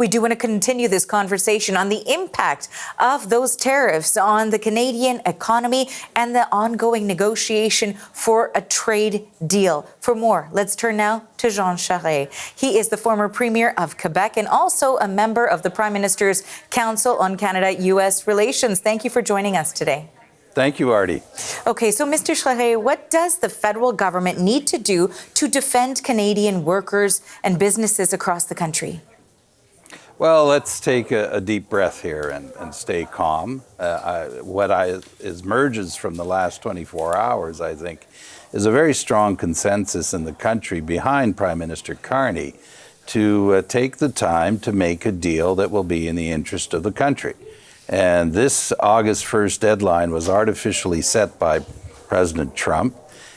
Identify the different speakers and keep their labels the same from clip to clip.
Speaker 1: We do want to continue this conversation on the impact of those tariffs on the Canadian economy and the ongoing negotiation for a trade deal. For more, let's turn now to Jean Charest. He is the former Premier of Quebec and also a member of the Prime Minister's Council on Canada-U.S. Relations. Thank you for joining us today.
Speaker 2: Thank you, Artie.
Speaker 1: Okay, so Mr. Charest, what does the federal government need to do to defend Canadian workers and businesses across the country?
Speaker 2: Well, let's take a deep breath here and stay calm. What emerges from the last 24 hours, I think, is a very strong consensus in the country behind Prime Minister Carney to take the time to make a deal that will be in the interest of the country. And this August 1st deadline was artificially set by President Trump.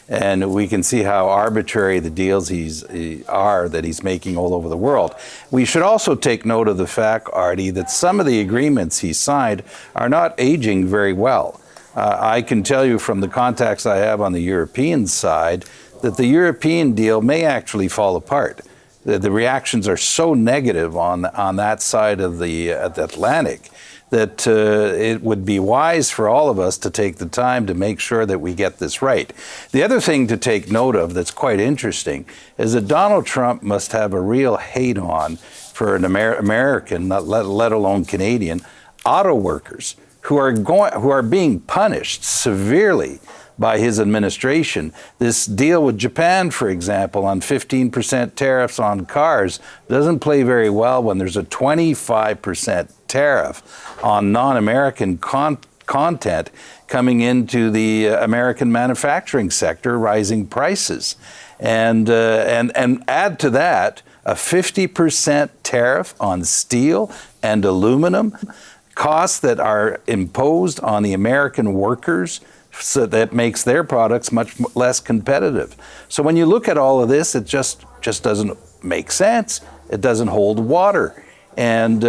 Speaker 2: And we can see how arbitrary the deals that he's making all over the world. We should also take note of the fact, Artie, that some of the agreements he signed are not aging very well. I can tell you from the contacts I have on the European side that the European deal may actually fall apart. The reactions are so negative on that side of the Atlantic that it would be wise for all of us to take the time to make sure that we get this right. The other thing to take note of that's quite interesting is that Donald Trump must have a real hate-on for an American, let alone Canadian, auto workers who are being punished severely by his administration. This deal with Japan, for example, on 15% tariffs on cars doesn't play very well when there's a 25% tariff on non-American content coming into the American manufacturing sector, rising prices. And add to that a 50% tariff on steel and aluminum, costs that are imposed on the American workers, so that makes their products much less competitive. So when you look at all of this, it just doesn't make sense. It doesn't hold water. And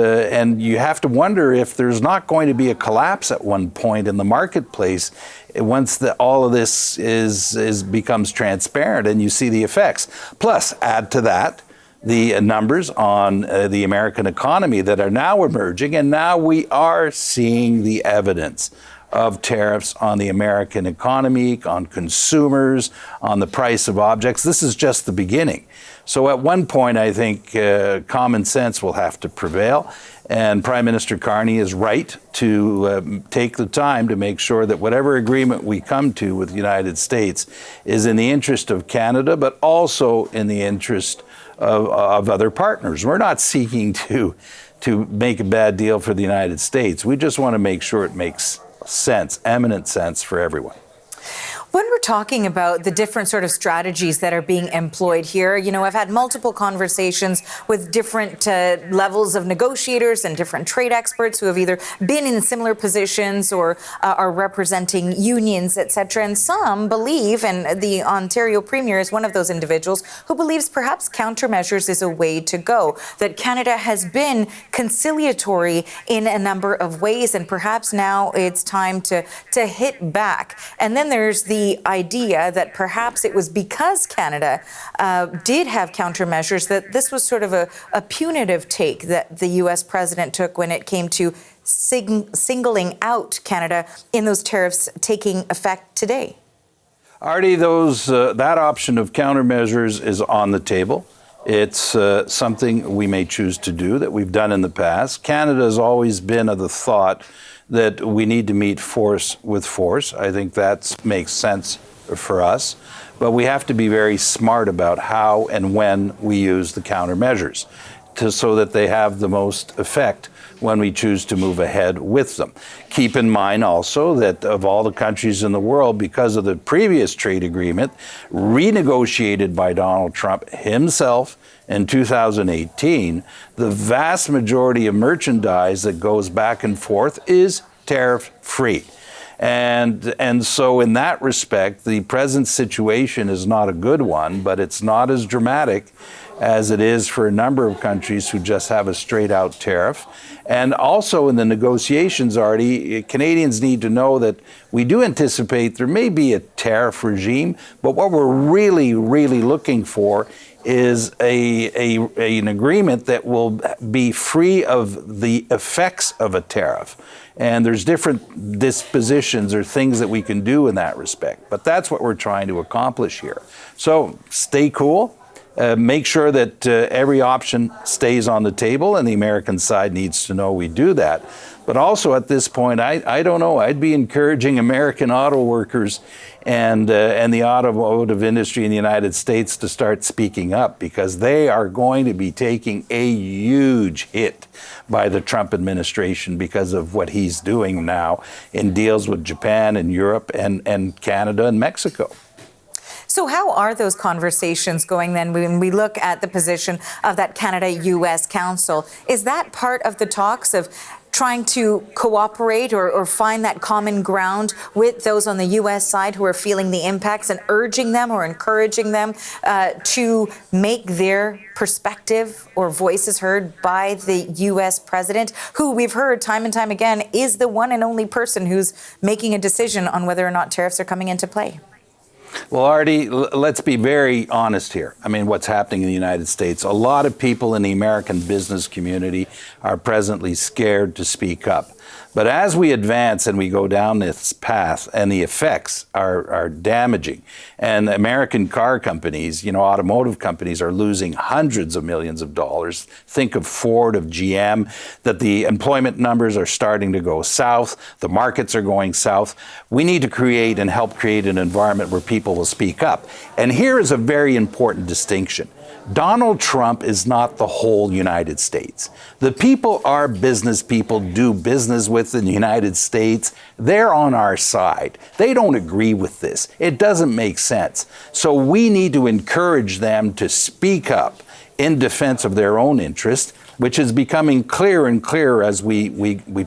Speaker 2: you have to wonder if there's not going to be a collapse at one point in the marketplace once all of this becomes transparent and you see the effects. Plus, add to that the numbers on the American economy that are now emerging, and now we are seeing the evidence of tariffs on the American economy, on consumers, on the price of objects. This is just the beginning. So at one point, I think common sense will have to prevail, and Prime Minister Carney is right to take the time to make sure that whatever agreement we come to with the United States is in the interest of Canada, but also in the interest of other partners. We're not seeking to make a bad deal for the United States. We just want to make sure it makes sense, eminent sense for everyone.
Speaker 1: When we're talking about the different sort of strategies that are being employed here, I've had multiple conversations with different levels of negotiators and different trade experts who have either been in similar positions or are representing unions, etc. And some believe, and the Ontario Premier is one of those individuals who believes perhaps countermeasures is a way to go, that Canada has been conciliatory in a number of ways, and perhaps now it's time to hit back. And then there's the idea that perhaps it was because Canada did have countermeasures that this was sort of a punitive take that the U.S. president took when it came to singling out Canada in those tariffs taking effect today.
Speaker 2: Artie, that option of countermeasures is on the table. It's something we may choose to do, that we've done in the past. Canada has always been of the thought that we need to meet force with force. I think that makes sense for us. But we have to be very smart about how and when we use the countermeasures so that they have the most effect when we choose to move ahead with them. Keep in mind also that of all the countries in the world, because of the previous trade agreement renegotiated by Donald Trump himself in 2018, the vast majority of merchandise that goes back and forth is tariff-free. And so in that respect, the present situation is not a good one, but it's not as dramatic as it is for a number of countries who just have a straight-out tariff. And also in the negotiations, Artie, Canadians need to know that we do anticipate there may be a tariff regime, but what we're really, really looking for is an agreement that will be free of the effects of a tariff. And there's different dispositions or things that we can do in that respect. But that's what we're trying to accomplish here. So stay cool. Make sure that every option stays on the table, and the American side needs to know we do that. But also at this point, I don't know, I'd be encouraging American auto workers and the automotive industry in the United States to start speaking up, because they are going to be taking a huge hit by the Trump administration because of what he's doing now in deals with Japan and Europe and Canada and Mexico.
Speaker 1: So how are those conversations going then when we look at the position of that Canada-U.S. Council? Is that part of the talks of trying to cooperate or find that common ground with those on the U.S. side who are feeling the impacts, and urging them or encouraging them to make their perspective or voices heard by the U.S. president, who we've heard time and time again is the one and only person who's making a decision on whether or not tariffs are coming into play?
Speaker 2: Well, Artie, let's be very honest here. I mean, what's happening in the United States, a lot of people in the American business community are presently scared to speak up. But as we advance and we go down this path, and the effects are damaging, and American car companies, automotive companies are losing hundreds of millions of dollars. Think of Ford, of GM, that the employment numbers are starting to go south. The markets are going south. We need to create and help create an environment where people will speak up. And here is a very important distinction. Donald Trump is not the whole United States. The people our business people do business with in the United States, they're on our side. They don't agree with this. It doesn't make sense. So we need to encourage them to speak up in defense of their own interest, which is becoming clearer and clearer as we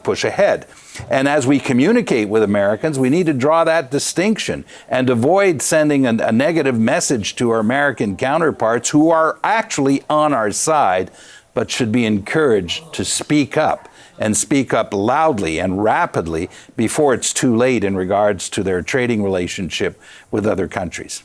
Speaker 2: push ahead. And as we communicate with Americans, we need to draw that distinction and avoid sending a negative message to our American counterparts who are actually on our side, but should be encouraged to speak up, and speak up loudly and rapidly before it's too late in regards to their trading relationship with other countries.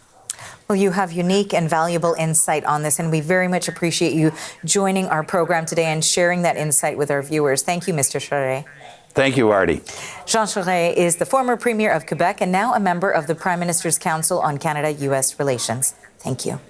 Speaker 1: Well, you have unique and valuable insight on this, and we very much appreciate you joining our program today and sharing that insight with our viewers. Thank you, Mr. Charest.
Speaker 2: Thank you, Artie.
Speaker 1: Jean Charest is the former Premier of Quebec and now a member of the Prime Minister's Council on Canada-U.S. Relations. Thank you.